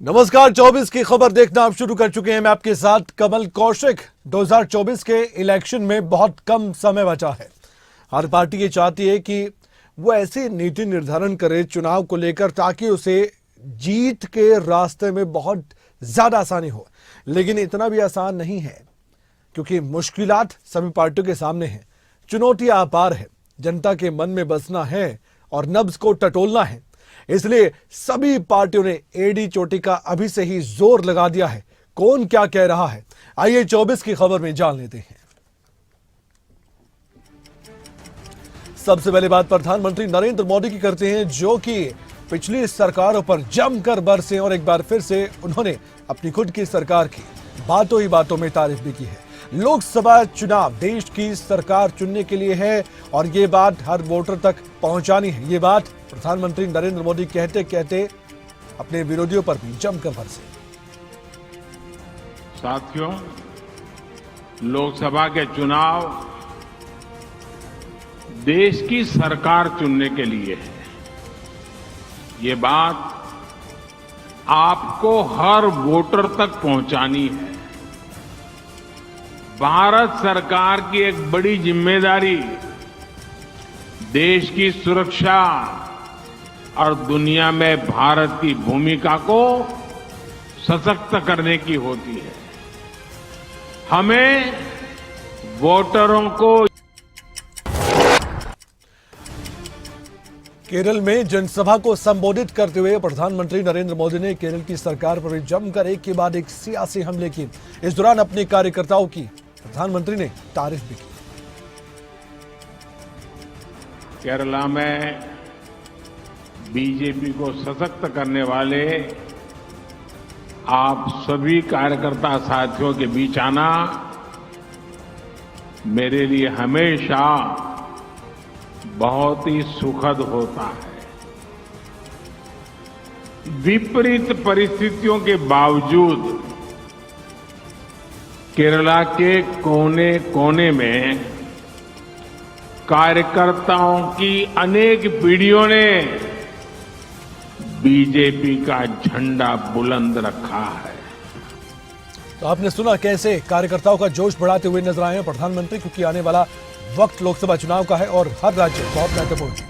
नमस्कार। 24 की खबर देखना आप शुरू कर चुके हैं। मैं आपके साथ कमल कौशिक। 2024 के इलेक्शन में बहुत कम समय बचा है। हर पार्टी ये चाहती है कि वो ऐसी नीति निर्धारण करे चुनाव को लेकर ताकि उसे जीत के रास्ते में बहुत ज्यादा आसानी हो, लेकिन इतना भी आसान नहीं है क्योंकि मुश्किलात सभी पार्टियों के सामने हैं। चुनौतियां अपार है, जनता के मन में बसना है और नब्ज को टटोलना है। इसलिए सभी पार्टियों ने एडी चोटी का अभी से ही जोर लगा दिया है। कौन क्या कह रहा है, आइए 24 की खबर में जान लेते हैं। सबसे पहले बात प्रधानमंत्री नरेंद्र मोदी की करते हैं, जो कि पिछली सरकारों पर जमकर बरसे और एक बार फिर से उन्होंने अपनी खुद की सरकार की बातों ही बातों में तारीफ भी की है। लोकसभा चुनाव देश की सरकार चुनने के लिए है और ये बात हर वोटर तक पहुंचानी है। ये बात प्रधानमंत्री नरेंद्र मोदी कहते कहते अपने विरोधियों पर भी जमकर बरसे। साथियों, लोकसभा के चुनाव देश की सरकार चुनने के लिए है। ये बात आपको हर वोटर तक पहुंचानी है। भारत सरकार की एक बड़ी जिम्मेदारी देश की सुरक्षा और दुनिया में भारत की भूमिका को सशक्त करने की होती है। हमें वोटरों को केरल में जनसभा को संबोधित करते हुए प्रधानमंत्री नरेंद्र मोदी ने केरल की सरकार पर जमकर एक के बाद एक सियासी हमले किए। इस दौरान अपने कार्यकर्ताओं की प्रधानमंत्री ने तारीफ भी की। केरला में बीजेपी को सशक्त करने वाले आप सभी कार्यकर्ता साथियों के बीच आना मेरे लिए हमेशा बहुत ही सुखद होता है। विपरीत परिस्थितियों के बावजूद केरला के कोने कोने में कार्यकर्ताओं की अनेक पीढ़ियों ने बीजेपी का झंडा बुलंद रखा है। तो आपने सुना कैसे कार्यकर्ताओं का जोश बढ़ाते हुए नजर आए हैं प्रधानमंत्री, क्योंकि आने वाला वक्त लोकसभा चुनाव का है और हर राज्य बहुत महत्वपूर्ण है।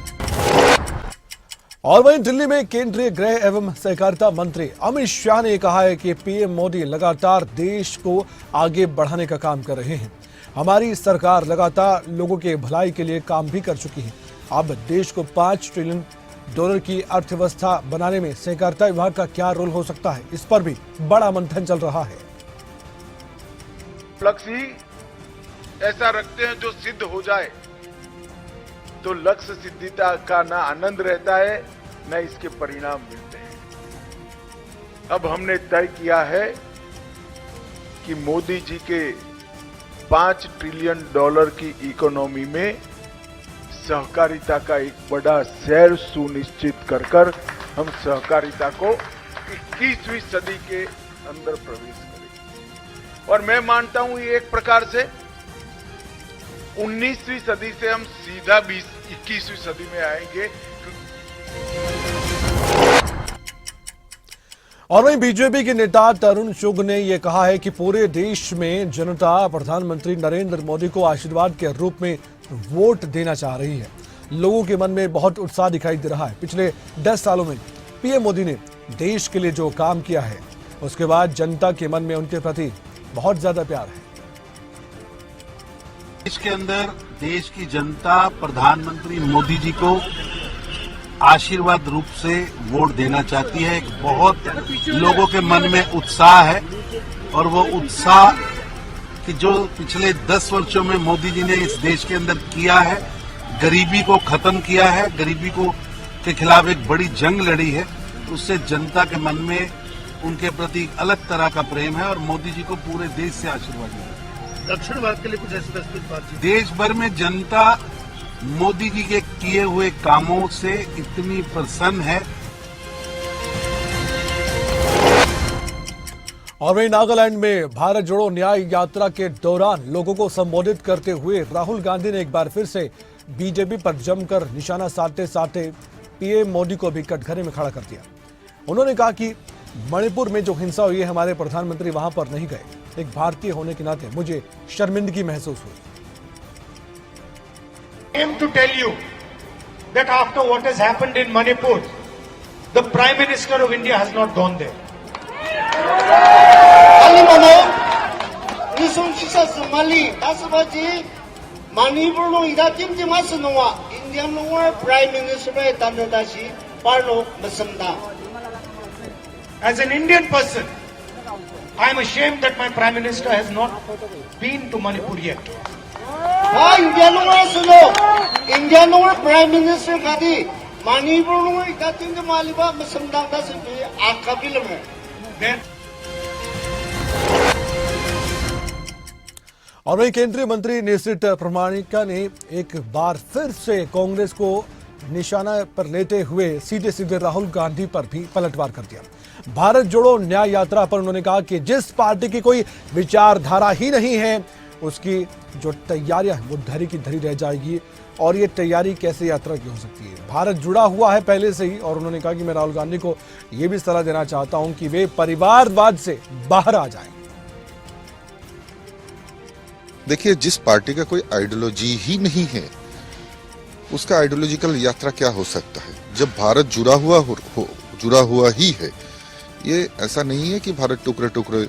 और वहीं दिल्ली में केंद्रीय गृह एवं सहकारिता मंत्री अमित शाह ने कहा है कि पीएम मोदी लगातार देश को आगे बढ़ाने का काम कर रहे हैं। हमारी सरकार लगातार लोगों के भलाई के लिए काम भी कर चुकी है। अब देश को $5 ट्रिलियन की अर्थव्यवस्था बनाने में सहकारिता विभाग का क्या रोल हो सकता है, इस पर भी बड़ा मंथन चल रहा है। लक्ष्य ऐसा रखते हैं जो सिद्ध हो जाए तो लक्ष्य सिद्धिता का ना आनंद रहता है न इसके परिणाम मिलते हैं। अब हमने तय किया है कि मोदी जी के $5 ट्रिलियन की इकोनॉमी में सहकारिता का एक बड़ा शेयर सुनिश्चित कर हम सहकारिता को 21वीं सदी के अंदर प्रवेश करेंगे। और मैं मानता हूं ये एक प्रकार से 19वीं सदी से हम सीधा 21वीं सदी में आएंगे। और वहीं बीजेपी के नेता तरुण चुग ने यह कहा है कि पूरे देश में जनता प्रधानमंत्री नरेंद्र मोदी को आशीर्वाद के रूप में वोट देना चाह रही है। लोगों के मन में बहुत उत्साह दिखाई दे रहा है। पिछले 10 सालों में पीएम मोदी ने देश के लिए जो काम किया है, उसके बाद जनता के मन में उनके प्रति बहुत ज्यादा प्यार है। देश के अंदर देश की जनता प्रधानमंत्री मोदी जी को आशीर्वाद रूप से वोट देना चाहती है। एक बहुत लोगों के मन में उत्साह है और वो उत्साह कि जो पिछले 10 वर्षों में मोदी जी ने इस देश के अंदर किया है, गरीबी को खत्म किया है, गरीबी को के खिलाफ एक बड़ी जंग लड़ी है, उससे जनता के मन में उनके प्रति अलग तरह का प्रेम है और मोदी जी को पूरे देश से आशीर्वाद मिला। दक्षिण भारत के लिए कुछ ऐसी तस्वीर बातचीत देश भर में जनता मोदी जी के किए हुए कामों से इतनी प्रसन्न है। और वहीं नागालैंड में भारत जोड़ो न्याय यात्रा के दौरान लोगों को संबोधित करते हुए राहुल गांधी ने एक बार फिर से बीजेपी पर जमकर निशाना साधते साधते पीएम मोदी को भी कटघरे में खड़ा कर दिया। उन्होंने कहा कि मणिपुर में जो हिंसा हुई है, हमारे प्रधानमंत्री वहां पर नहीं गए। एक भारतीय होने के नाते मुझे शर्मिंदगी महसूस हुई। Came to tell you that after what has happened in Manipur, the Prime Minister of India has not gone there. 아니면은 이송시사스 말리 다스바지 마니불로 이다 김지마스 농와 인디안 농와 프라임 미니스터에 단다시 발로 맞습니다. As an Indian person, I am ashamed that my Prime Minister has not been to Manipur yet. 아 인디안 농와스노 인디안 농와 프라임 미니스터 가디 마니불로 이다 김지마리바 맞습니다. 다시 아카빌레 Then और वहीं केंद्रीय मंत्री निशित प्रामाणिका ने एक बार फिर से कांग्रेस को निशाना पर लेते हुए सीधे सीधे राहुल गांधी पर भी पलटवार कर दिया। भारत जोड़ो न्याय यात्रा पर उन्होंने कहा कि जिस पार्टी की कोई विचारधारा ही नहीं है, उसकी जो तैयारियां वो धरी की धरी रह जाएगी। और ये तैयारी कैसे यात्रा की हो सकती है? भारत जुड़ा हुआ है पहले से ही। और उन्होंने कहा कि मैं राहुल गांधी को ये भी सलाह देना चाहता हूं कि वे परिवारवाद से बाहर आ जाएं। देखिए, जिस पार्टी का कोई आइडियोलॉजी ही नहीं है, उसका आइडियोलॉजिकल यात्रा क्या हो सकता है? जब भारत जुड़ा हुआ ही है, ये ऐसा नहीं है कि भारत टुकड़े टुकड़े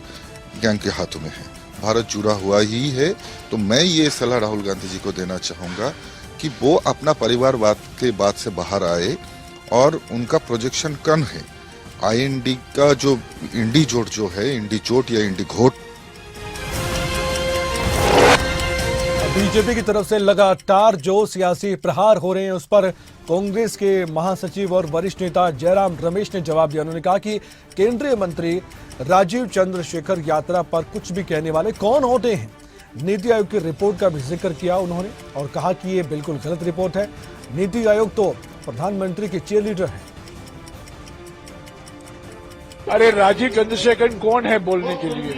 गैंग के हाथों में है। भारत जुड़ा हुआ ही है। तो मैं ये सलाह राहुल गांधी जी को देना चाहूंगा कि वो अपना परिवारवाद के बात से बाहर आए और उनका प्रोजेक्शन कम है। आईएनडी का जो इंडी जोट जो है, इंडी चोट या इंडी घोट, बीजेपी की तरफ से लगातार जो सियासी प्रहार हो रहे हैं, उस पर कांग्रेस के महासचिव और वरिष्ठ नेता जयराम रमेश ने जवाब दिया। उन्होंने कहा कि केंद्रीय मंत्री राजीव चंद्रशेखर यात्रा पर कुछ भी कहने वाले कौन होते हैं। नीति आयोग की रिपोर्ट का भी जिक्र किया उन्होंने और कहा कि ये बिल्कुल गलत रिपोर्ट है। नीति आयोग तो प्रधानमंत्री के चीयर लीडर है। अरे राजीव चंद्रशेखर कौन है बोलने के लिए?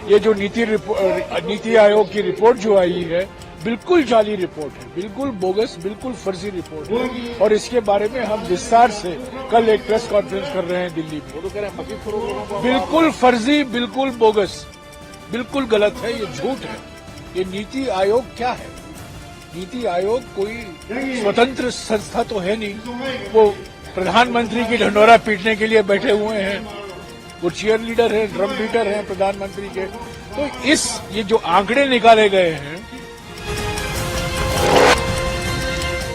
ये जो नीति आयोग की रिपोर्ट जो आई है, बिल्कुल जाली रिपोर्ट है, बिल्कुल बोगस, बिल्कुल फर्जी रिपोर्ट है। और इसके बारे में हम विस्तार से कल एक प्रेस कॉन्फ्रेंस कर रहे हैं दिल्ली में। बिल्कुल फर्जी, बिल्कुल बोगस, बिल्कुल गलत है, ये झूठ है। ये नीति आयोग क्या है? नीति आयोग कोई स्वतंत्र संस्था तो है नहीं। वो प्रधानमंत्री की ढंढोरा पीटने के लिए बैठे हुए हैं। वो चीयर लीडर है, ड्रम बीटर है प्रधानमंत्री के। तो ये जो आंकड़े निकाले गए हैं,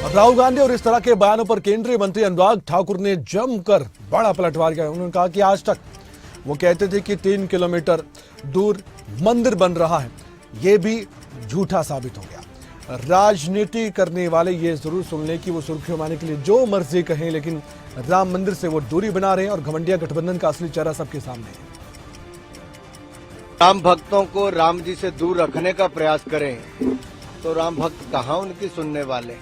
राहुल गांधी और इस तरह के बयानों पर केंद्रीय मंत्री अनुराग ठाकुर ने जमकर बड़ा पलटवार किया। उन्होंने कहा कि आज तक वो कहते थे कि 3 किलोमीटर दूर मंदिर बन रहा है, ये भी झूठा साबित हो गया। राजनीति करने वाले ये जरूर सुन लें कि वो सुर्खियों में आने के लिए जो मर्जी कहें, लेकिन राम मंदिर से वो दूरी बना रहे हैं और घमंडिया गठबंधन का असली चेहरा सबके सामने है। राम भक्तों को राम जी से दूर रखने का प्रयास करें तो राम भक्त कहाँ उनकी सुनने वाले।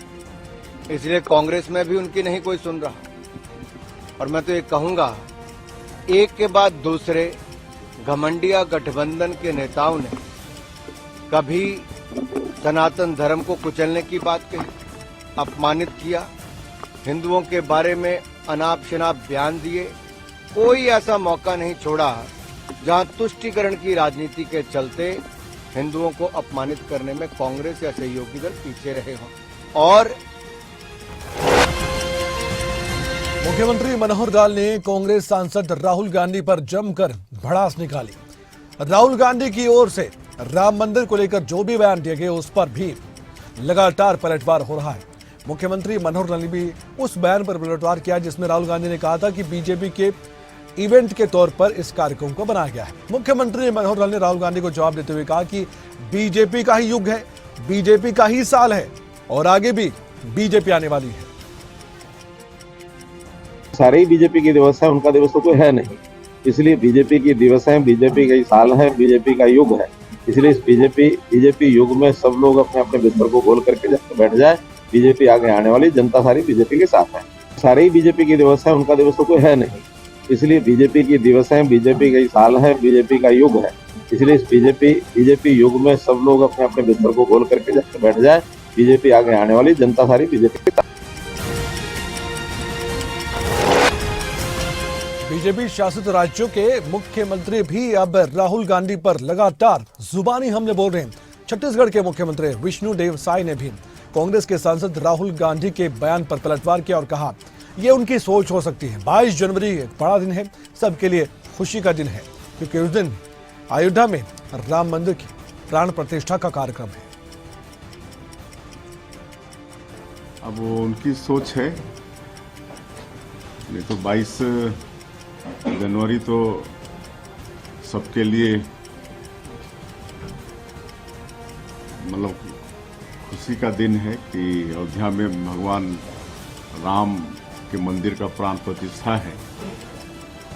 इसलिए कांग्रेस में भी उनकी नहीं कोई सुन रहा। और मैं तो ये कहूंगा, एक के बाद दूसरे घमंडिया गठबंधन के नेताओं ने कभी सनातन धर्म को कुचलने की बात कही, अपमानित किया, हिंदुओं के बारे में अनाप शनाप बयान दिए। कोई ऐसा मौका नहीं छोड़ा जहां तुष्टीकरण की राजनीति के चलते हिंदुओं को अपमानित करने में कांग्रेस या सहयोगी दल पीछे रहे हों। और मुख्यमंत्री मनोहर लाल ने कांग्रेस सांसद राहुल गांधी पर जमकर भड़ास निकाली। राहुल गांधी की ओर से राम मंदिर को लेकर जो भी बयान दिए गए, उस पर भी लगातार पलटवार हो रहा है। मुख्यमंत्री मनोहर लाल ने भी उस बयान पर पलटवार किया जिसमें राहुल गांधी ने कहा था कि बीजेपी के इवेंट के तौर पर इस कार्यक्रम को बनाया गया है। मुख्यमंत्री मनोहर लाल ने राहुल गांधी को जवाब देते हुए कहा कि बीजेपी का ही युग है, बीजेपी का ही साल है और आगे भी बीजेपी आने वाली है। सारे ही बीजेपी के दिवस है, उनका दिवस तो कोई है नहीं। इसलिए बीजेपी की दिवस है, बीजेपी का ही साल है, बीजेपी का युग है। इसलिए इस बीजेपी युग में सब लोग अपने अपने बिस्तर को खोल करके बैठ जाए। बीजेपी आगे आने वाली, जनता सारी बीजेपी के साथ है। सारे ही बीजेपी के दिवस है, उनका दिवस तो कोई है नहीं। इसलिए बीजेपी की दिवस है, बीजेपी का ही साल है, बीजेपी का युग है। इसलिए इस बीजेपी युग में सब लोग अपने अपने बिस्तर को खोल करके बैठ जाए। बीजेपी आगे आने वाली, जनता सारी बीजेपी के साथ। बीजेपी शासित राज्यों के मुख्यमंत्री भी अब राहुल गांधी पर लगातार जुबानी हमले बोल रहे हैं। छत्तीसगढ़ के मुख्यमंत्री विष्णुदेव साय ने भी कांग्रेस के सांसद राहुल गांधी के बयान पर पलटवार किया और कहा, ये उनकी सोच हो सकती है। 22 जनवरी एक बड़ा दिन है, सबके लिए खुशी का दिन है, क्योंकि उस दिन अयोध्या में राम मंदिर की प्राण प्रतिष्ठा का कार्यक्रम है। अब वो उनकी सोच है, नहीं तो 22 जनवरी तो सबके लिए मतलब खुशी का दिन है कि अयोध्या में भगवान राम के मंदिर का प्राण प्रतिष्ठा है।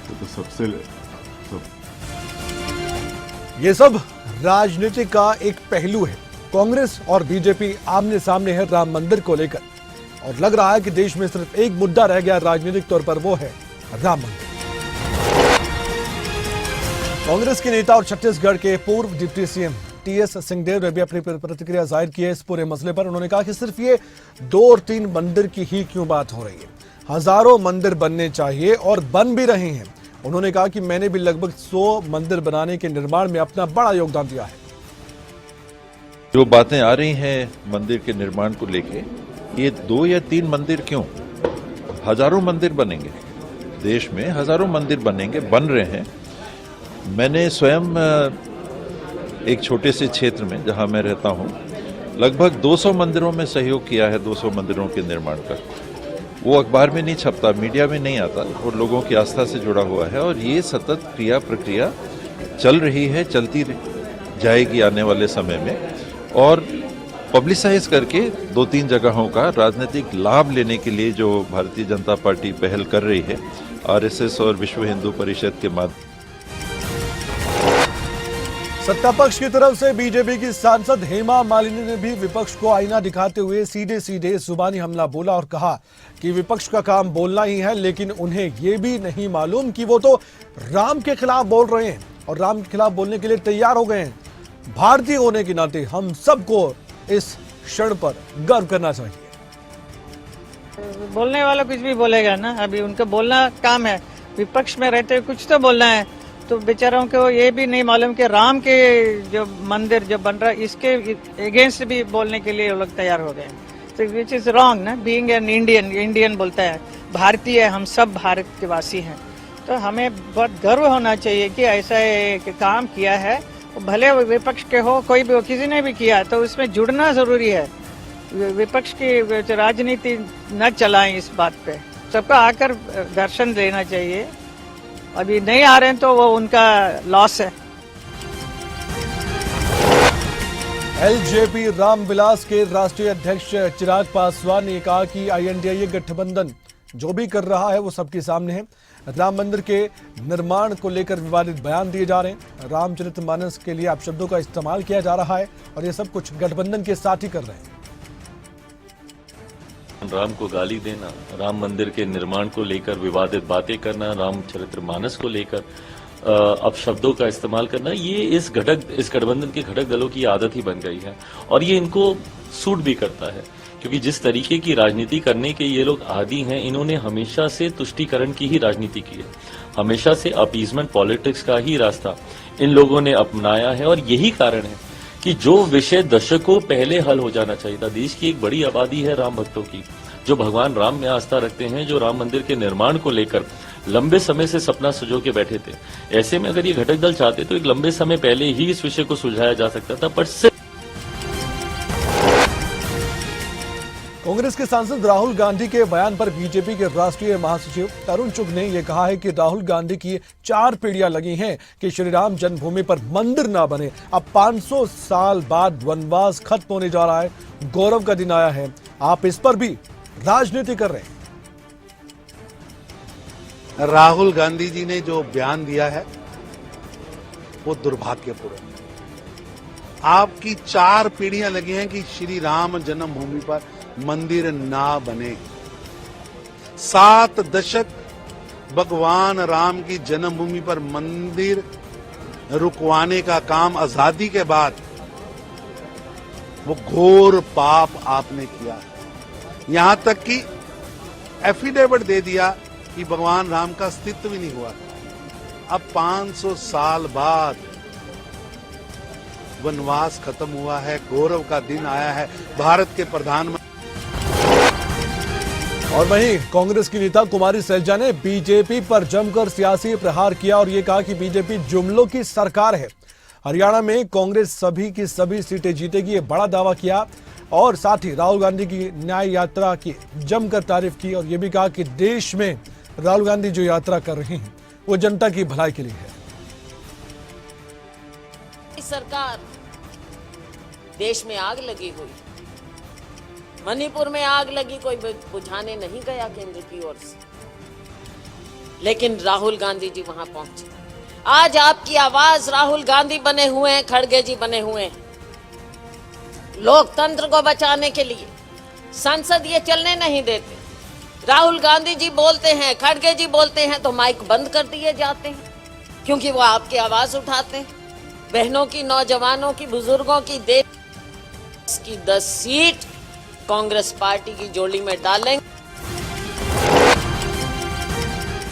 तो सबसे ये सब राजनीति का एक पहलू है। कांग्रेस और बीजेपी आमने सामने है राम मंदिर को लेकर, और लग रहा है कि देश में सिर्फ एक मुद्दा रह गया राजनीतिक तौर पर, वो है राम मंदिर। कांग्रेस के नेता और छत्तीसगढ़ के पूर्व डिप्टी सीएम टीएस सिंहदेव ने भी अपनी प्रतिक्रिया जाहिर की है इस पूरे मसले पर। उन्होंने कहा कि सिर्फ ये 2 और 3 मंदिर की ही क्यों बात हो रही है, हजारों मंदिर बनने चाहिए और बन भी रहे हैं। उन्होंने कहा कि मैंने भी लगभग 100 मंदिर बनाने के निर्माण में अपना बड़ा योगदान दिया है। जो बातें आ रही हैं मंदिर के निर्माण को लेके, ये 2 या 3 मंदिर क्यों, हजारों मंदिर बनेंगे, देश में हजारों मंदिर बनेंगे, बन रहे हैं। मैंने स्वयं एक छोटे से क्षेत्र में जहां मैं रहता हूं, लगभग 200 मंदिरों में सहयोग किया है, 200 मंदिरों के निर्माण का। वो अखबार में नहीं छपता, मीडिया में नहीं आता, और लोगों की आस्था से जुड़ा हुआ है, और ये सतत क्रिया प्रक्रिया चल रही है, चलती जाएगी आने वाले समय में। और पब्लिसाइज करके 2-3 जगहों का राजनीतिक लाभ लेने के लिए जो भारतीय जनता पार्टी पहल कर रही है, आरएसएस और विश्व हिंदू परिषद के माध्यम। सत्ता पक्ष की तरफ से बीजेपी की सांसद हेमा मालिनी ने भी विपक्ष को आईना दिखाते हुए सीधे सीधे जुबानी हमला बोला और कहा कि विपक्ष का काम बोलना ही है, लेकिन उन्हें ये भी नहीं मालूम कि वो तो राम के खिलाफ बोल रहे हैं और राम के खिलाफ बोलने के लिए तैयार हो गए हैं। भारतीय होने के नाते हम सबको इस क्षण पर गर्व करना चाहिए। बोलने वाला कुछ भी बोलेगा ना, अभी उनका बोलना काम है, विपक्ष में रहते हुए कुछ तो बोलना है। तो बेचारों को ये भी नहीं मालूम कि राम के जो मंदिर जो बन रहा है इसके अगेंस्ट भी बोलने के लिए लोग तैयार हो गए। तो विच इज रॉन्ग ना, बीइंग एन इंडियन बोलता है, भारतीय, हम सब भारत के वासी हैं। तो हमें बहुत गर्व होना चाहिए कि ऐसा एक काम किया है, भले विपक्ष के हो, कोई भी हो, किसी ने भी किया, तो उसमें जुड़ना जरूरी है। विपक्ष की राजनीति न चलाएं इस बात पे, सबको आकर दर्शन देना चाहिए। अभी नहीं आ रहे हैं तो वो उनका लॉस है। एलजेपी रामविलास के राष्ट्रीय अध्यक्ष चिराग पासवान ने कहा कि INDA गठबंधन जो भी कर रहा है वो सबके सामने है। राम मंदिर के निर्माण को लेकर विवादित बयान दिए जा रहे हैं, रामचरितमानस के लिए अपशब्दों का इस्तेमाल किया जा रहा है, और ये सब कुछ गठबंधन के साथ ही कर रहे हैं। राम को गाली देना, राम मंदिर के निर्माण को लेकर विवादित बातें करना, रामचरितमानस को लेकर अपशब्दों का इस्तेमाल करना, ये इस गठबंधन के घटक दलों की आदत ही बन गई है, और ये इनको सूट भी करता है, क्योंकि जिस तरीके की राजनीति करने के ये लोग आदी हैं, इन्होंने हमेशा से तुष्टीकरण की ही राजनीति की है, हमेशा से अपीजमेंट पॉलिटिक्स का ही रास्ता इन लोगों ने अपनाया है। और यही कारण है कि जो विषय दशकों पहले हल हो जाना चाहिए था, देश की एक बड़ी आबादी है राम भक्तों की, जो भगवान राम में आस्था रखते हैं, जो राम मंदिर के निर्माण को लेकर लंबे समय से सपना सुजो के बैठे थे। ऐसे में अगर ये घटक दल चाहते तो एक लंबे समय पहले ही इस विषय को सुलझाया जा सकता था, पर सिर्फ कांग्रेस के सांसद राहुल गांधी के बयान पर बीजेपी के राष्ट्रीय महासचिव तरुण चुग ने यह कहा है कि राहुल गांधी की 4 पीढ़ियां लगी हैं कि श्री राम जन्मभूमि पर मंदिर ना बने। अब 500 साल बाद वनवास खत्म होने जा रहा है, गौरव का दिन आया है, आप इस पर भी राजनीति कर रहे हैं। राहुल गांधी जी ने जो बयान दिया है वो दुर्भाग्यपूर्ण है। आपकी 4 पीढ़ियां लगी हैं कि श्री राम जन्मभूमि पर मंदिर ना बने। 7 दशक भगवान राम की जन्मभूमि पर मंदिर रुकवाने का काम आजादी के बाद, वो घोर पाप आपने किया। यहां तक कि एफिडेविट दे दिया कि भगवान राम का अस्तित्व भी नहीं हुआ था। अब 500 साल बाद वनवास खत्म हुआ है, गौरव का दिन आया है। भारत के प्रधानमंत्री और वहीं कांग्रेस की नेता कुमारी सैलजा ने बीजेपी पर जमकर सियासी प्रहार किया और ये कहा कि बीजेपी जुमलों की सरकार है। हरियाणा में कांग्रेस सभी की सभी सीटें जीतेगी, ये बड़ा दावा किया और साथ ही राहुल गांधी की न्याय यात्रा की जमकर तारीफ की और ये भी कहा कि देश में राहुल गांधी जो यात्रा कर रहे हैं वो जनता की भलाई के लिए है। सरकार देश में आग लगी हुई, मणिपुर में आग लगी, कोई बुझाने नहीं गया केंद्र की ओर से, लेकिन राहुल गांधी जी वहां पहुंचे। आज आपकी आवाज राहुल गांधी बने हुए हैं, खड़गे जी बने हुए हैं लोकतंत्र को बचाने के लिए। संसद ये चलने नहीं देते। राहुल गांधी जी बोलते हैं, खड़गे जी बोलते हैं तो माइक बंद कर दिए जाते हैं, क्योंकि वो आपकी आवाज उठाते हैं। बहनों की, नौजवानों की, बुजुर्गों की, देश की 10 सीट कांग्रेस पार्टी की जोड़ी में डालेंगे।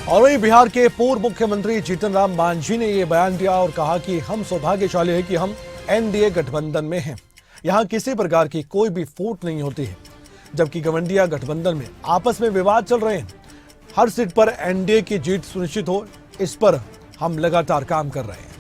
और वहीं बिहार के पूर्व मुख्यमंत्री जीतन राम मांझी ने यह बयान दिया और कहा कि हम सौभाग्यशाली हैं कि हम एनडीए गठबंधन में हैं। यहां किसी प्रकार की कोई भी फूट नहीं होती है, जबकि गठबंधन गठबंधन में आपस में विवाद चल रहे हैं। हर सीट पर एनडीए की जीत सुनिश्चित हो, इस पर हम लगातार काम कर रहे हैं।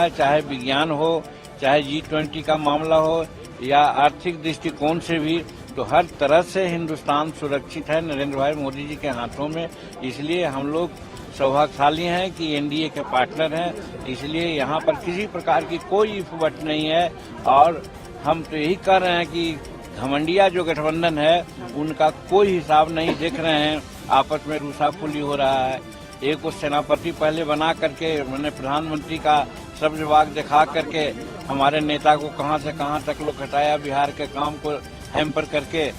चाहे विज्ञान हो, चाहे G20 का मामला हो या आर्थिक दृष्टिकोण से भी, तो हर तरह से हिंदुस्तान सुरक्षित है नरेंद्र भाई मोदी जी के हाथों में। इसलिए हम लोग सौभाग्यशाली हैं कि एनडीए के पार्टनर हैं। इसलिए यहाँ पर किसी प्रकार की कोई इफवट नहीं है और हम तो यही कह रहे हैं कि घमंडिया जो गठबंधन है उनका कोई हिसाब नहीं देख रहे हैं। आपस में रूसाफुली हो रहा है। एक को सेनापति पहले बना करके मैंने प्रधानमंत्री का सब विभाग दिखा करके हमारे नेता को कहां से कहां तक लोग हटाया, बिहार के काम को हैम्पर करके।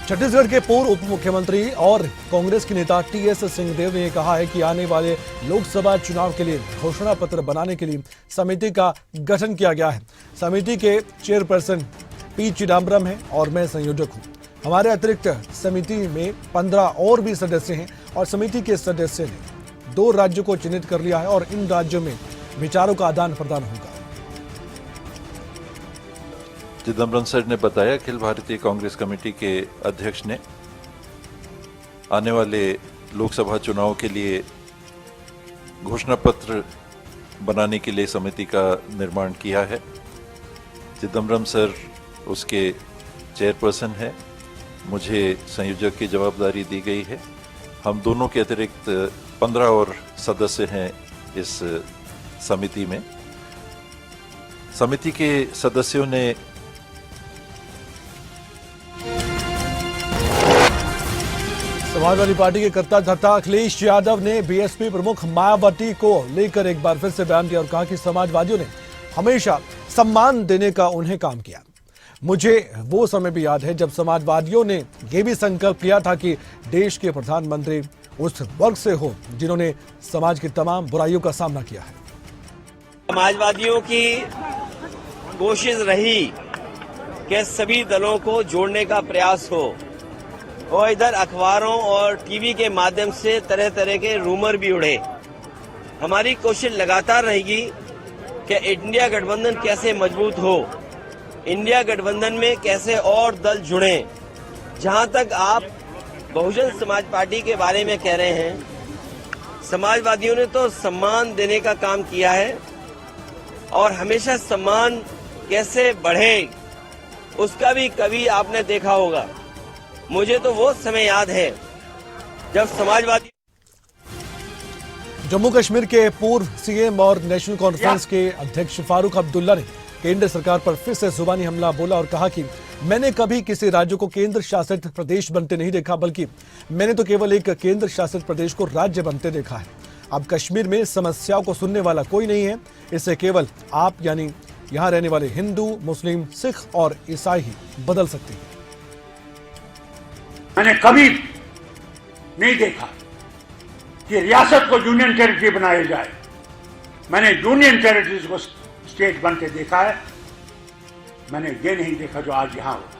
छत्तीसगढ़ के पूर्व उप मुख्यमंत्री और कांग्रेस के नेता टीएस सिंहदेव ने कहा है कि आने वाले लोकसभा चुनाव के लिए घोषणा पत्र बनाने के लिए समिति का गठन किया गया है। समिति के चेयरपर्सन पी चिदम्बरम हैं और मैं संयोजक हूं। हमारे अतिरिक्त समिति में 15 और भी सदस्य हैं और समिति के सदस्य ने 2 राज्यों को चिन्हित कर लिया है और इन राज्यों में विचारों का आदान प्रदान होगा। चिदम्बरम सर ने बताया अखिल भारतीय कांग्रेस कमेटी के अध्यक्ष ने आने वाले लोकसभा चुनाव के लिए घोषणा पत्र बनाने के लिए समिति का निर्माण किया है। चिदम्बरम सर उसके चेयरपर्सन है, मुझे संयोजक की जवाबदारी दी गई है। हम दोनों के अतिरिक्त 15 और सदस्य हैं इस समिति में। समिति के सदस्यों ने समाजवादी पार्टी के कर्ता धर्ता अखिलेश यादव ने बीएसपी प्रमुख मायावती को लेकर एक बार फिर से बयान दिया और कहा कि समाजवादियों ने हमेशा सम्मान देने का उन्हें काम किया। मुझे वो समय भी याद है जब समाजवादियों ने यह भी संकल्प लिया था कि देश के प्रधानमंत्री उस वर्ग से हो जिन्होंने समाज की तमाम बुराइयों का सामना किया है। समाजवादियों की कोशिश रही कि सभी दलों को जोड़ने का प्रयास हो और इधर अखबारों और टीवी के माध्यम से तरह तरह के रूमर भी उड़े। हमारी कोशिश लगातार रहेगी कि इंडिया गठबंधन कैसे मजबूत हो, इंडिया गठबंधन में कैसे और दल जुड़े। जहां तक आप बहुजन समाज पार्टी के बारे में कह रहे हैं, समाजवादियों ने तो सम्मान देने का काम किया है और हमेशा सम्मान कैसे बढ़े उसका भी कभी आपने देखा होगा। मुझे तो वो समय याद है जब समाजवादी जम्मू कश्मीर के पूर्व सीएम और नेशनल कॉन्फ्रेंस के अध्यक्ष फारूक अब्दुल्ला ने केंद्र सरकार पर फिर से जुबानी हमला बोला और कहा कि मैंने कभी किसी राज्य को केंद्र शासित प्रदेश बनते नहीं देखा, बल्कि मैंने तो केवल एक केंद्र शासित प्रदेश को राज्य बनते देखा है। अब कश्मीर में समस्याओं को सुनने वाला कोई नहीं है, इसे केवल आप यानी यहाँ रहने वाले हिंदू, मुस्लिम, सिख और ईसाई ही बदल सकते हैं। मैंने कभी नहीं देखा कि रियासत को यूनियन टेरिटरी बनाया जाए। मैंने यूनियन टेरिटरीज को स्टेट बनते देखा है। मैंने ये नहीं देखा जो आज यहां हो रहा है।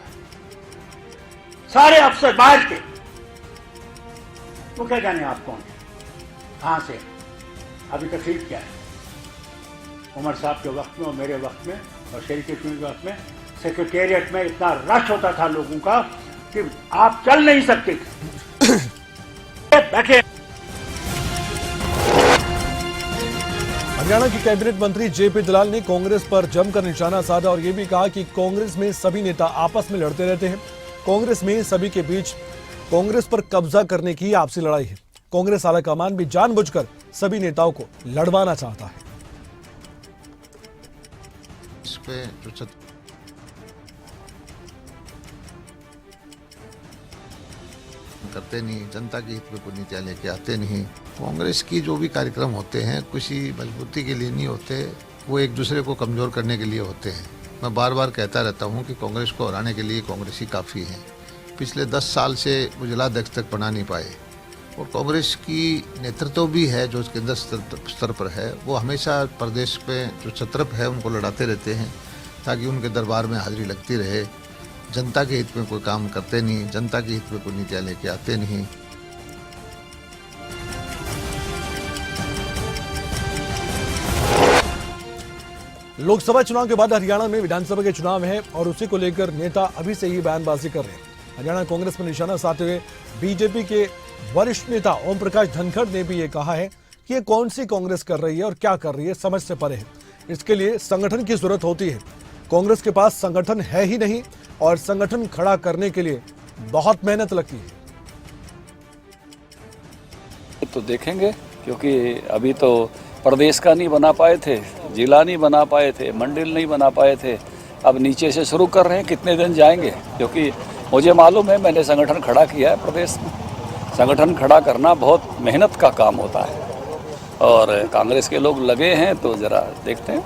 सारे अफसर बाहर के, वो क्या जाने आप कौन है, कहां से, अभी तकलीफ क्या है। उमर साहब के वक्त में और मेरे वक्त में और शरीफ के वक्त में सेक्रेटेरिएट में इतना रश होता था लोगों का कि आप चल नहीं सकते थे। बैठे। हरियाणा के कैबिनेट मंत्री जेपी दलाल ने कांग्रेस पर जमकर निशाना साधा और ये भी कहा कि कांग्रेस में सभी नेता आपस में लड़ते रहते हैं। कांग्रेस में सभी के बीच कांग्रेस पर कब्जा करने की आपसी लड़ाई है। कांग्रेस आलाकमान भी जानबूझकर सभी नेताओं को लड़वाना चाहता है। इस पे जो करते नहीं, जनता के हित में कोई नीतियां लेके आते नहीं। कांग्रेस की जो भी कार्यक्रम होते हैं किसी मजबूती के लिए नहीं होते, वो एक दूसरे को कमजोर करने के लिए होते हैं। मैं बार बार कहता रहता हूं कि कांग्रेस को हराने के लिए कांग्रेस ही काफ़ी है। पिछले 10 साल से वो जिलाध्यक्ष तक बना नहीं पाए और कांग्रेस की नेतृत्व भी है जो केंद्र स्तर पर है, वो हमेशा प्रदेश में जो छत्रप है उनको लड़ाते रहते हैं ताकि उनके दरबार में हाजिरी लगती रहे। जनता के हित में कोई काम करते नहीं, जनता के हित में कोई नीतियां लेके आते नहीं। लोकसभा चुनाव के बाद हरियाणा में विधानसभा के चुनाव है और उसी को लेकर नेता अभी से ही बयानबाजी कर रहे हैं। हरियाणा कांग्रेस पर निशाना साधते हुए बीजेपी के वरिष्ठ नेता ओम प्रकाश धनखड़ ने भी ये कहा है कि ये कौन सी कांग्रेस कर रही है और क्या कर रही है समझ से परे है। इसके लिए संगठन की जरूरत होती है। कांग्रेस के पास संगठन है ही नहीं और संगठन खड़ा करने के लिए बहुत मेहनत लगती है। तो देखेंगे, क्योंकि अभी तो प्रदेश का नहीं बना पाए थे, जिला नहीं बना पाए थे, मंडल नहीं बना पाए थे। अब नीचे से शुरू कर रहे हैं, कितने दिन जाएंगे, क्योंकि मुझे मालूम है मैंने संगठन खड़ा किया है प्रदेश में। संगठन खड़ा करना बहुत मेहनत का काम होता है और कांग्रेस के लोग लगे हैं, तो ज़रा देखते हैं,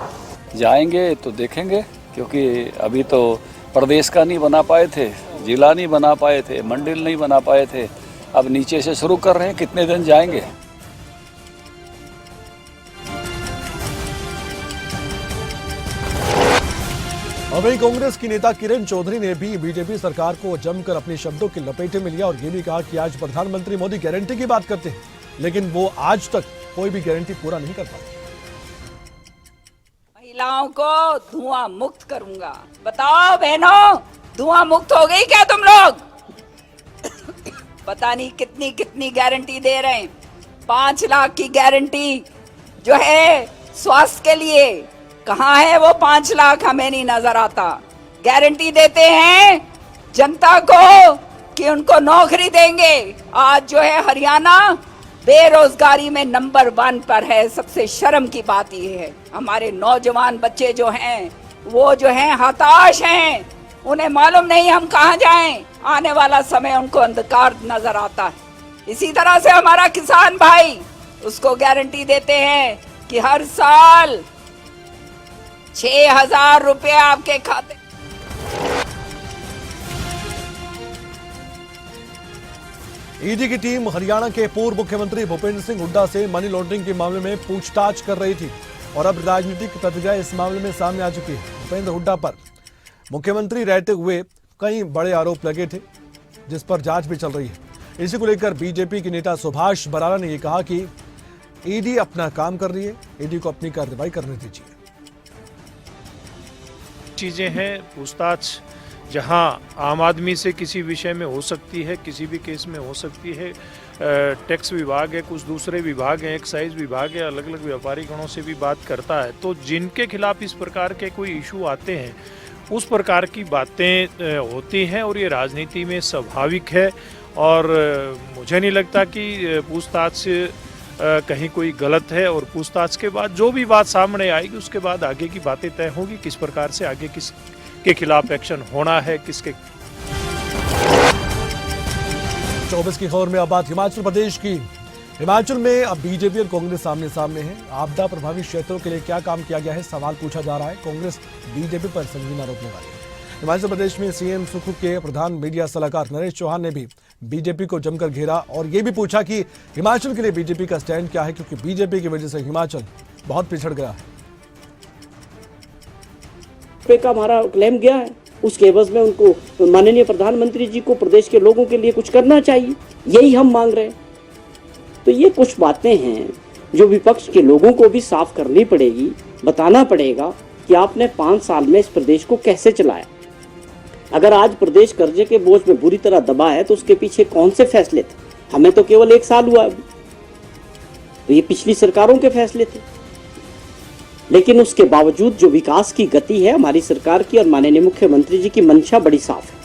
जाएंगे तो देखेंगे, क्योंकि अभी तो प्रदेश का नहीं बना पाए थे, जिला नहीं बना पाए थे, मंडल नहीं बना पाए थे। अब नीचे से शुरू कर रहे हैं, कितने दिन जाएंगे। और वहीं कांग्रेस की नेता किरण चौधरी ने भी बीजेपी सरकार को जमकर अपने शब्दों की लपेटे में लिया और ये भी कहा कि आज प्रधानमंत्री मोदी गारंटी की बात करते हैं, लेकिन वो आज तक कोई भी गारंटी पूरा नहीं कर पाए। महिलाओं को धुआं मुक्त करूंगा। बताओ बहनों, धुआं मुक्त हो गई क्या तुम लोग? पता नहीं कितनी कितनी गारंटी दे रहे हैं। 5 लाख की गारंटी जो है स्वास्थ्य के लिए, कहाँ है वो 5 लाख? हमें नहीं नजर आता। गारंटी देते हैं जनता को कि उनको नौकरी देंगे। आज जो है हरियाणा बेरोजगारी में नंबर 1 पर है। सबसे शर्म की बात ये है, हमारे नौजवान बच्चे जो हैं वो जो हैं हताश हैं, उन्हें मालूम नहीं हम कहाँ जाएं। आने वाला समय उनको अंधकार नजर आता है। इसी तरह से हमारा किसान भाई, उसको गारंटी देते हैं कि हर साल 6,000 रुपए आपके खाते। ईडी की टीम हरियाणा के पूर्व मुख्यमंत्री भूपेंद्र सिंह हुड्डा से मनी लॉन्ड्रिंग के मामले में पूछताछ कर रही थी और अब राजनीतिक तथ्य इस मामले में सामने आ चुकी है। भूपेंद्र हुड्डा पर मुख्यमंत्री रहते हुए कई बड़े आरोप लगे थे, जिस पर जांच भी चल रही है। इसी को लेकर बीजेपी के नेता सुभाष बराला ने यह कहा कि ईडी अपना काम कर रही है, ईडी को अपनी कार्रवाई करने दीजिए। चीजें हैं, पूछताछ जहां आम आदमी से किसी विषय में हो सकती है, किसी भी केस में हो सकती है, टैक्स विभाग है, कुछ दूसरे विभाग हैं, एक्साइज विभाग है, अलग अलग व्यापारी गणों से भी बात करता है। तो जिनके खिलाफ इस प्रकार के कोई इशू आते हैं, उस प्रकार की बातें होती हैं और ये राजनीति में स्वाभाविक है। और मुझे नहीं लगता कि पूछताछ कहीं कोई गलत है, और पूछताछ के बाद जो भी बात सामने आएगी उसके बाद आगे की बातें तय होगी, किस प्रकार से आगे किसके खिलाफ एक्शन होना है, किसके। 24 की खबर में अब बात हिमाचल प्रदेश की। हिमाचल में अब बीजेपी और कांग्रेस सामने सामने है। आपदा प्रभावित क्षेत्रों के लिए क्या काम किया गया है, सवाल पूछा जा रहा है। कांग्रेस बीजेपी पर संगीन आरोप लगा रही है। हिमाचल प्रदेश में सीएम सुखू के प्रधान मीडिया सलाहकार नरेश चौहान ने भी बीजेपी को जमकर घेरा और ये भी पूछा कि हिमाचल के लिए बीजेपी का स्टैंड क्या है, क्योंकि बीजेपी की वजह से हिमाचल बहुत पिछड़ गया है। रुपए का हमारा क्लेम गया है, उसके एवज में उनको माननीय प्रधानमंत्री जी को प्रदेश के लोगों के लिए कुछ करना चाहिए, यही हम मांग रहे हैं। तो ये कुछ बातें हैं जो विपक्ष के लोगों को भी साफ करनी पड़ेगी, बताना पड़ेगा कि आपने 5 साल में इस प्रदेश को कैसे चलाया। अगर आज प्रदेश कर्जे के बोझ में बुरी तरह दबा है तो उसके पीछे कौन से फैसले थे? हमें तो केवल 1 साल हुआ अभी, तो ये पिछली सरकारों के फैसले थे। लेकिन उसके बावजूद जो विकास की गति है हमारी सरकार की और माननीय मुख्यमंत्री जी की मंशा बड़ी साफ है।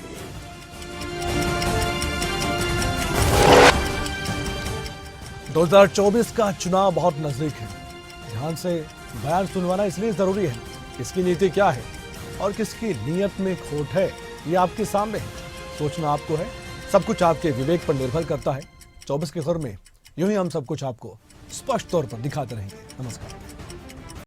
है 2024 का चुनाव बहुत नजदीक है। ध्यान से बयान सुनवाना इसलिए जरूरी है, किसकी नीति क्या है और किसकी नीयत में खोट है ये आपके सामने है। सोचना आपको है, सब कुछ आपके विवेक पर निर्भर करता है। 24 के खबर में यूं ही हम सब कुछ आपको स्पष्ट तौर पर दिखाते रहेंगे। नमस्कार।